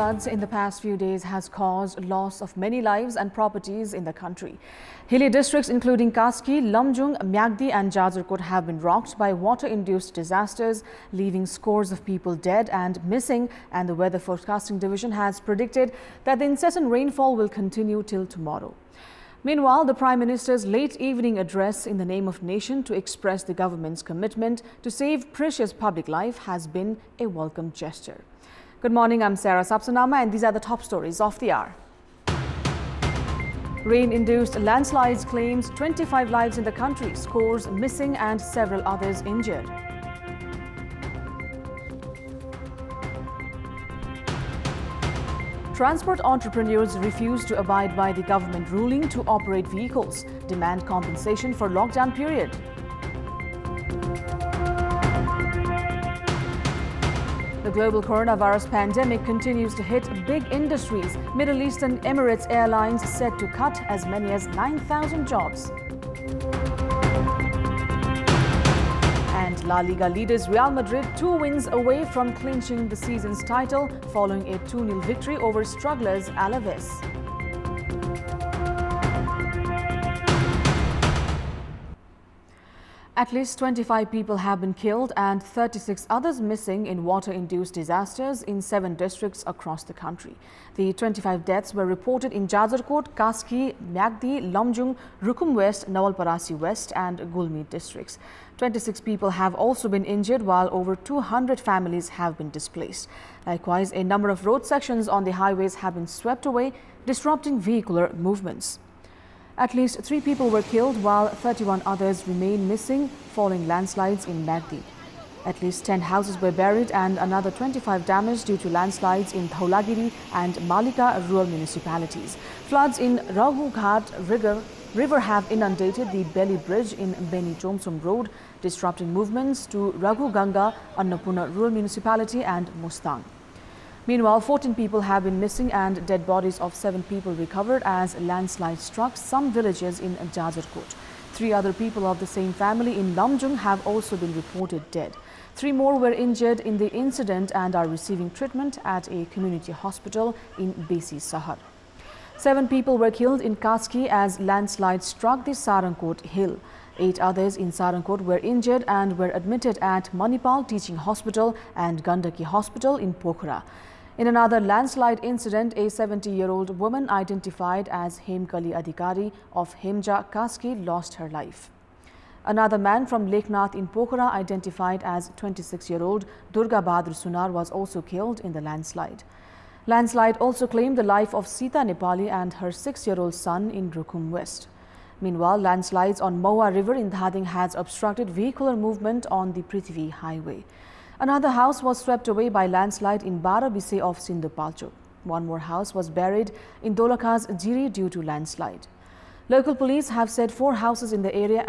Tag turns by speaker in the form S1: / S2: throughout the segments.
S1: floods in the past few days has caused loss of many lives and properties in the country. Hilly districts including Kaski, Lamjung, Myagdi and Jazarkot have been rocked by water-induced disasters, leaving scores of people dead and missing, and the Weather Forecasting Division has predicted that the incessant rainfall will continue till tomorrow. Meanwhile, the Prime Minister's late evening address in the name of nation to express the government's commitment to save precious public life has been a welcome gesture. Good morning, I'm Sarah Sapsanama and these are the top stories of the hour. Rain-induced landslides claims 25 lives in the country, scores missing and several others injured. Transport entrepreneurs refuse to abide by the government ruling to operate vehicles, demand compensation for lockdown period. The global coronavirus pandemic continues to hit big industries. Middle Eastern Emirates Airlines set to cut as many as 9,000 jobs. And La Liga leaders Real Madrid 2 wins away from clinching the season's title following a 2-0 victory over strugglers Alaves. At least 25 people have been killed and 36 others missing in water-induced disasters in 7 districts across the country. The 25 deaths were reported in Jazarkot, Kaski, Myagdi, Lamjung, Rukum West, Nawalparasi West and Gulmi districts. 26 people have also been injured while over 200 families have been displaced. Likewise, a number of road sections on the highways have been swept away, disrupting vehicular movements. At least 3 people were killed while 31 others remain missing following landslides in Myagdi. At least 10 houses were buried and another 25 damaged due to landslides in Thaulagiri and Malika rural municipalities. Floods in Raghughat River have inundated the Belly Bridge in Beni Chomsom Road, disrupting movements to Raghuganga, Annapurna rural municipality and Mustang. Meanwhile, 14 people have been missing and dead bodies of 7 people recovered as landslides struck some villages in Jazarkot. 3 other people of the same family in Lamjung have also been reported dead. 3 more were injured in the incident and are receiving treatment at a community hospital in Besi Sahar. 7 people were killed in Kaski as landslides struck the Sarankot hill. 8 others in Sarankot were injured and were admitted at Manipal Teaching Hospital and Gandaki Hospital in Pokhara. In another landslide incident, a 70-year-old woman identified as Hemkali Adhikari of Hemja Kaski lost her life. Another man from Leknath in Pokhara identified as 26-year-old Durga Bahadur Sunar was also killed in the landslide. Landslide also claimed the life of Sita Nepali and her 6-year-old son in Rukum West. Meanwhile, landslides on Maua River in Dhading has obstructed vehicular movement on the Prithvi Highway. Another house was swept away by landslide in Barabise of Sindhupalchok. 1 more house was buried in Dolakha's Jiri due to landslide. Local police have said 4 houses in the area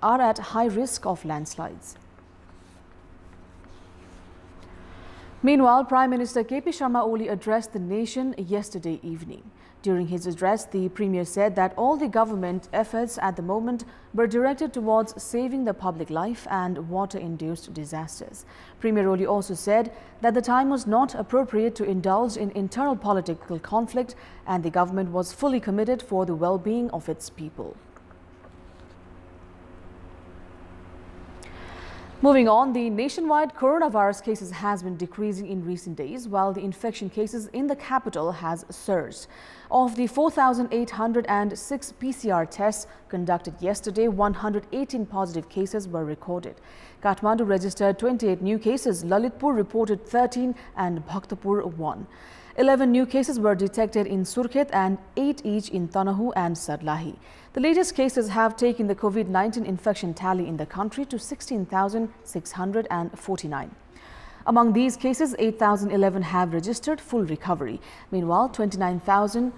S1: are at high risk of landslides. Meanwhile, Prime Minister KP Sharma Oli addressed the nation yesterday evening. During his address, the Premier said that all the government efforts at the moment were directed towards saving the public life and water-induced disasters. Premier Oli also said that the time was not appropriate to indulge in internal political conflict and the government was fully committed for the well-being of its people. Moving on, the nationwide coronavirus cases has been decreasing in recent days, while the infection cases in the capital has surged. Of the 4,806 PCR tests conducted yesterday, 118 positive cases were recorded. Kathmandu registered 28 new cases, Lalitpur reported 13 and Bhaktapur 1. 11 new cases were detected in Surkhet and 8 each in Tanahu and Sadlahi. The latest cases have taken the COVID-19 infection tally in the country to 16,649. Among these cases, 8,011 have registered full recovery. Meanwhile, 23,000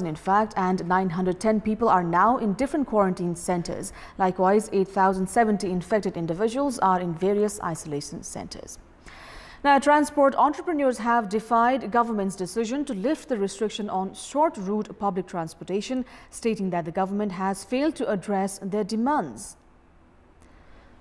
S1: in fact, and 910 people are now in different quarantine centers. Likewise, 8,070 infected individuals are in various isolation centers. Now, transport entrepreneurs have defied government's decision to lift the restriction on short route public transportation, stating that the government has failed to address their demands.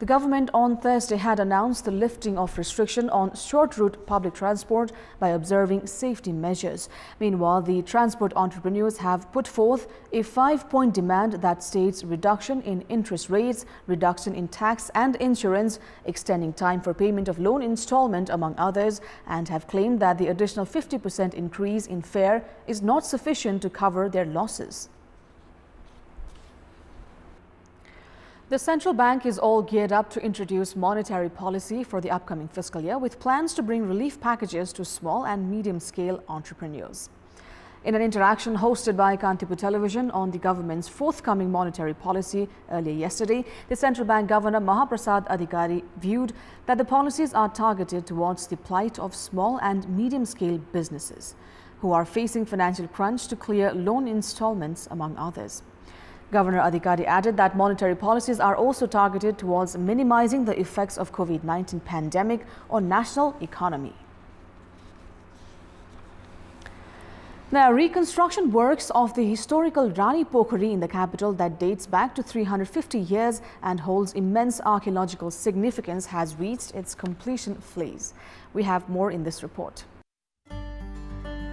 S1: The government on Thursday had announced the lifting of restriction on short route public transport by observing safety measures. Meanwhile, the transport entrepreneurs have put forth a 5-point demand that states reduction in interest rates, reduction in tax and insurance, extending time for payment of loan installment, among others, and have claimed that the additional 50% increase in fare is not sufficient to cover their losses. The central bank is all geared up to introduce monetary policy for the upcoming fiscal year, with plans to bring relief packages to small and medium-scale entrepreneurs. In an interaction hosted by Kantipur television on the government's forthcoming monetary policy earlier yesterday, the central bank governor Mahaprasad Adhikari viewed that the policies are targeted towards the plight of small and medium-scale businesses, who are facing financial crunch to clear loan installments, among others. Governor Adhikari added that monetary policies are also targeted towards minimizing the effects of COVID-19 pandemic on national economy. Now, reconstruction works of the historical Rani Pokhari in the capital that dates back to 350 years and holds immense archaeological significance has reached its completion phase. We have more in this report.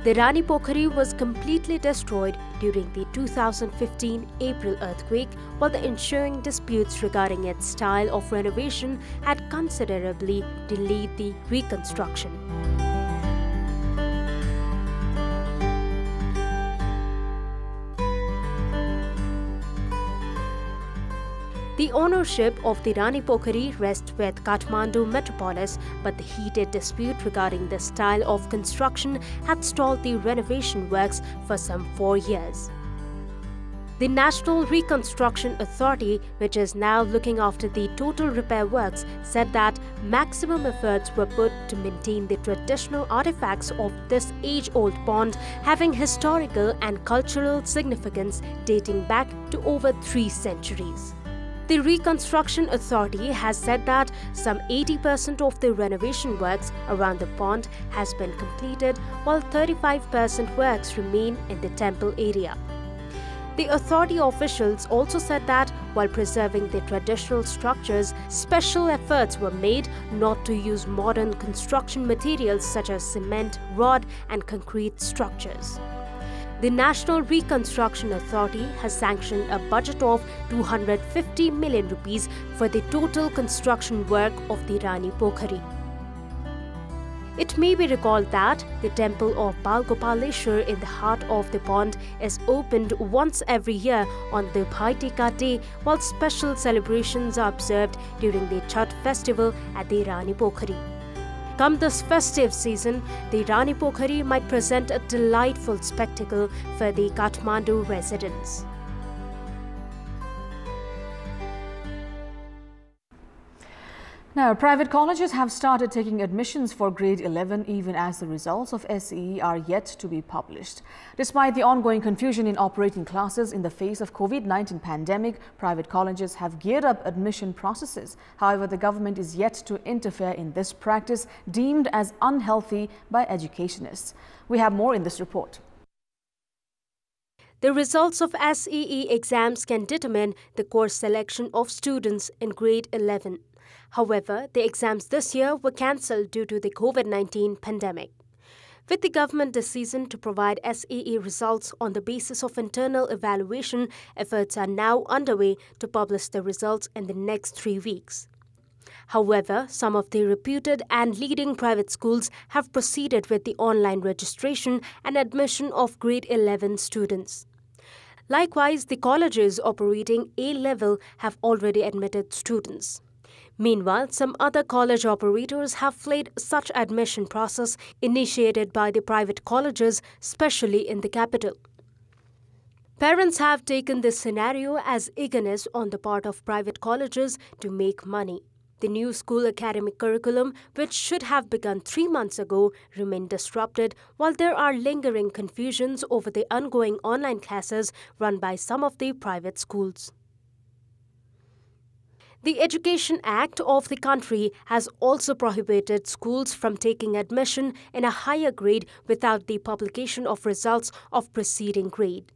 S2: The Rani Pokhari was completely destroyed during the 2015 April earthquake, while the ensuing disputes regarding its style of renovation had considerably delayed the reconstruction. The ownership of the Rani Pokhari rests with Kathmandu metropolis, but the heated dispute regarding the style of construction had stalled the renovation works for some 4 years. The National Reconstruction Authority, which is now looking after the total repair works, said that maximum efforts were put to maintain the traditional artifacts of this age-old pond, having historical and cultural significance dating back to over 3 centuries. The Reconstruction Authority has said that some 80% of the renovation works around the pond has been completed, while 35% works remain in the temple area. The authority officials also said that while preserving the traditional structures, special efforts were made not to use modern construction materials such as cement, rod and concrete structures. The National Reconstruction Authority has sanctioned a budget of 250 million rupees for the total construction work of the Rani Pokhari. It may be recalled that the temple of Balgopaleshwar in the heart of the pond is opened once every year on the Bhai-Tika day, while special celebrations are observed during the Chhath festival at the Rani Pokhari. Come this festive season, the Rani Pokhari might present a delightful spectacle for the Kathmandu residents.
S1: Now, private colleges have started taking admissions for grade 11 even as the results of SEE are yet to be published. Despite the ongoing confusion in operating classes in the face of COVID-19 pandemic, private colleges have geared up admission processes. However, the government is yet to interfere in this practice deemed as unhealthy by educationists. We have more in this report.
S2: The results of SEE exams can determine the course selection of students in grade 11. However, the exams this year were cancelled due to the COVID-19 pandemic. With the government decision to provide SEE results on the basis of internal evaluation, efforts are now underway to publish the results in the next 3 weeks. However, some of the reputed and leading private schools have proceeded with the online registration and admission of grade 11 students. Likewise, the colleges operating A-level have already admitted students. Meanwhile, some other college operators have flayed such admission process initiated by the private colleges, especially in the capital. Parents have taken this scenario as eagerness on the part of private colleges to make money. The new school academic curriculum, which should have begun 3 months ago, remained disrupted, while there are lingering confusions over the ongoing online classes run by some of the private schools. The Education Act of the country has also prohibited schools from taking admission in a higher grade without the publication of results of preceding grade.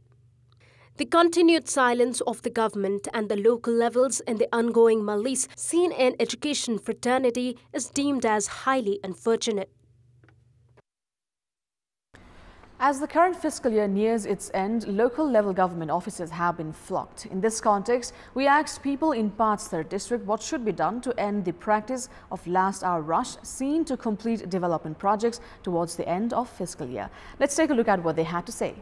S2: The continued silence of the government and the local levels in the ongoing malice seen in education fraternity is deemed as highly unfortunate.
S1: As the current fiscal year nears its end, local level government offices have been flocked. In this context, we asked people in Parts 3rd District what should be done to end the practice of last hour rush seen to complete development projects towards the end of fiscal year. Let's take a look at what they had to say.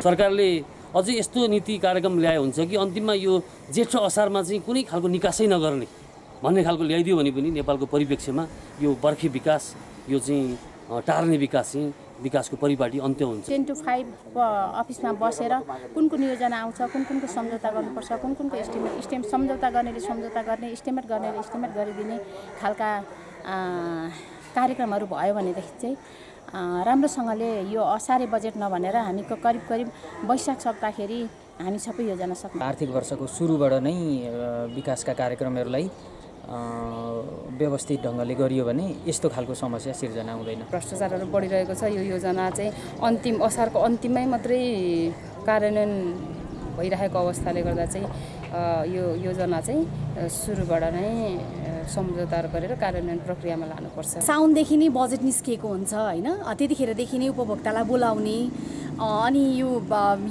S3: सरकारले अझै यस्तो नीति कार्यक्रम ल्याए हुन्छ कि अन्तिममा यो जेठो असारमा चाहिँ कुनै खालको निकासै नगर्ने भन्ने खालको ल्याइदियो भने पनि नेपालको परिप्रेक्ष्यमा यो बर्खे विकास यो चाहिँ टार्ने विकास चाहिँ विकासको परिपाटी अन्त्य हुन्छ।
S4: 10 to 5 अफिसमा बसेर कुन कुन योजना आउँछ, कुन कुनको सम्झौता गर्नुपर्छ, कुन कुनको एस्टिमेट सम्झौता गर्नेले सम्झौता गर्ने, एस्टिमेट गर्नेले एस्टिमेट गरिदिने खालका कार्यक्रमहरू भयो भनेदेखि चाहिँ राम्रोसँगले यो असारे बजेट नभनेर हामीको करिब वैशाख सप्ताहखेरि हामी सबै योजना सक्छौँ।
S5: आर्थिक वर्षको सुरुबाट नै विकासका कार्यक्रमहरूलाई व्यवस्थित ढङ्गले गरियो भने यस्तो खालको समस्या सिर्जना हुँदैन।
S6: भ्रष्टाचारहरू बढिरहेको छ। यो योजना चाहिँ अन्तिम असारको अन्तिममै मात्रै कार्यान्वयन भइरहेको अवस्थाले गर्दा चाहिँ यो योजना चाहिँ सुरुबाट नै सम्झौताहरू गरेर कार्यान्वयन प्रक्रियामा लानुपर्छ।
S7: साउनदेखि नै बजेट निस्किएको हुन्छ हैन, त्यतिखेरदेखि नै उपभोक्तालाई बोलाउने अनि यो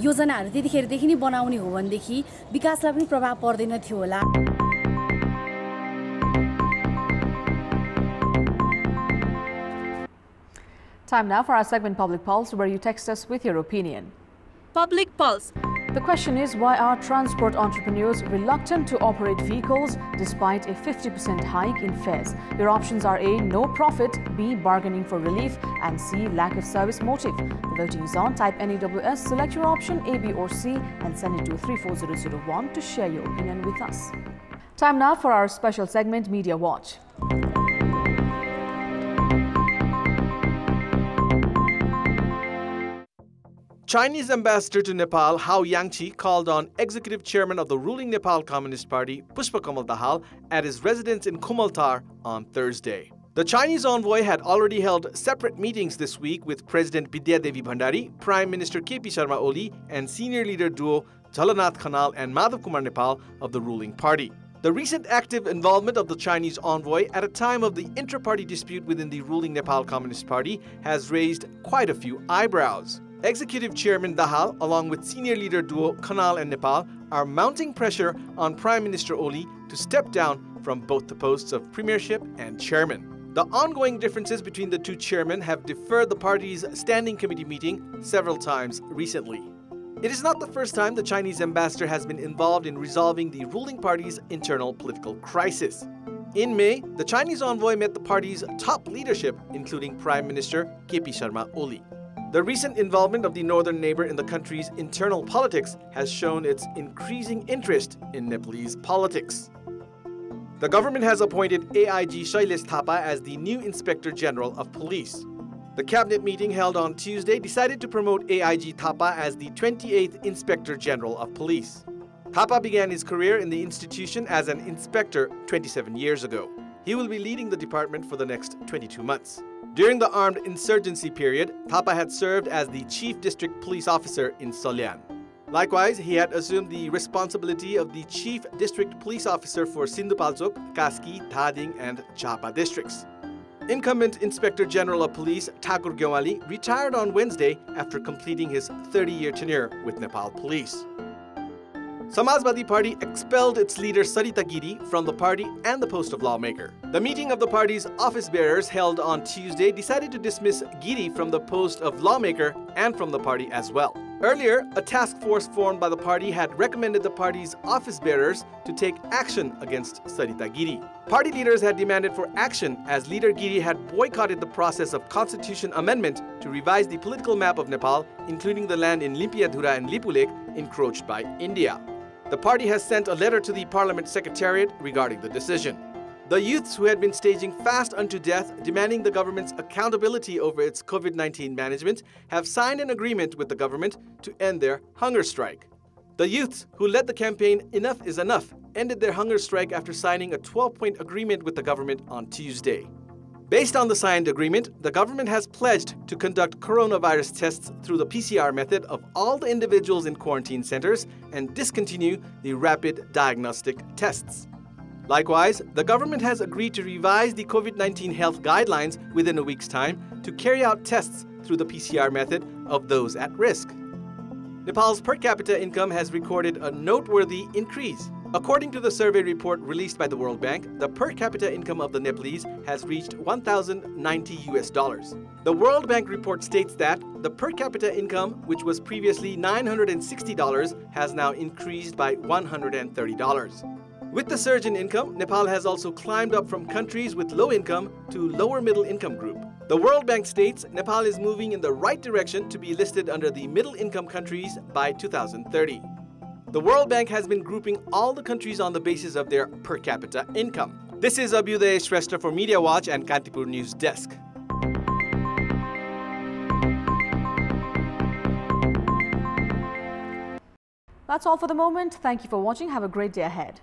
S7: योजनाहरू त्यतिखेरदेखि नै बनाउने हो भनेदेखि विकासलाई पनि प्रभाव पर्दैन थियो होला।
S1: Time now for our segment Public Pulse, where you text us with your opinion.
S2: Public Pulse.
S1: The question is, why are transport entrepreneurs reluctant to operate vehicles despite a 50% hike in fares? Your options are A, no profit, B, bargaining for relief, and C, lack of service motive. The voting is on. Type NEWS, select your option A, B or C and send it to 34001 to share your opinion with us. Time now for our special segment, Media Watch.
S8: Chinese ambassador to Nepal, Hao Yangchi, called on executive chairman of the ruling Nepal Communist Party, Pushpakamal Dahal, at his residence in Kumaltar on Thursday. The Chinese envoy had already held separate meetings this week with President Bidya Devi Bhandari, Prime Minister KP Sharma Oli, and senior leader duo Jhalanath Khanal and Madhav Kumar Nepal of the ruling party. The recent active involvement of the Chinese envoy at a time of the intra-party dispute within the ruling Nepal Communist Party has raised quite a few eyebrows. Executive Chairman Dahal, along with senior leader duo Khanal and Nepal, are mounting pressure on Prime Minister Oli to step down from both the posts of premiership and chairman. The ongoing differences between the two chairmen have deferred the party's standing committee meeting several times recently. It is not the first time the Chinese ambassador has been involved in resolving the ruling party's internal political crisis. In May, the Chinese envoy met the party's top leadership, including Prime Minister KP Sharma Oli. The recent involvement of the northern neighbor in the country's internal politics has shown its increasing interest in Nepalese politics. The government has appointed AIG Shailesh Thapa as the new Inspector General of Police. The cabinet meeting held on Tuesday decided to promote AIG Thapa as the 28th Inspector General of Police. Thapa began his career in the institution as an inspector 27 years ago. He will be leading the department for the next 22 months. During the armed insurgency period, Thapa had served as the Chief District Police Officer in Solyan. Likewise, he had assumed the responsibility of the Chief District Police Officer for Sindhupalchok, Kaski, Thading, and Chapa districts. Incumbent Inspector General of Police Thakur Gyawali retired on Wednesday after completing his 30-year tenure with Nepal Police. Samajwadi Party expelled its leader Sarita Giri from the party and the post of lawmaker. The meeting of the party's office bearers held on Tuesday decided to dismiss Giri from the post of lawmaker and from the party as well. Earlier, a task force formed by the party had recommended the party's office bearers to take action against Sarita Giri. Party leaders had demanded for action as leader Giri had boycotted the process of constitution amendment to revise the political map of Nepal, including the land in Limpiadhura and Lipulek encroached by India. The party has sent a letter to the Parliament Secretariat regarding the decision. The youths who had been staging fast unto death, demanding the government's accountability over its COVID-19 management, have signed an agreement with the government to end their hunger strike. The youths who led the campaign Enough is Enough ended their hunger strike after signing a 12-point agreement with the government on Tuesday. Based on the signed agreement, the government has pledged to conduct coronavirus tests through the PCR method of all the individuals in quarantine centers and discontinue the rapid diagnostic tests. Likewise, the government has agreed to revise the COVID-19 health guidelines within a week's time to carry out tests through the PCR method of those at risk. Nepal's per capita income has recorded a noteworthy increase. According to the survey report released by the World Bank, the per capita income of the Nepalese has reached $1,090. The World Bank report states that the per capita income, which was previously $960, has now increased by $130. With the surge in income, Nepal has also climbed up from countries with low income to lower middle income group. The World Bank states Nepal is moving in the right direction to be listed under the middle income countries by 2030. The World Bank has been grouping all the countries on the basis of their per capita income. This is Abhyuday Shrestha for Media Watch and Kantipur News Desk.
S1: That's all for the moment. Thank you for watching. Have a great day ahead.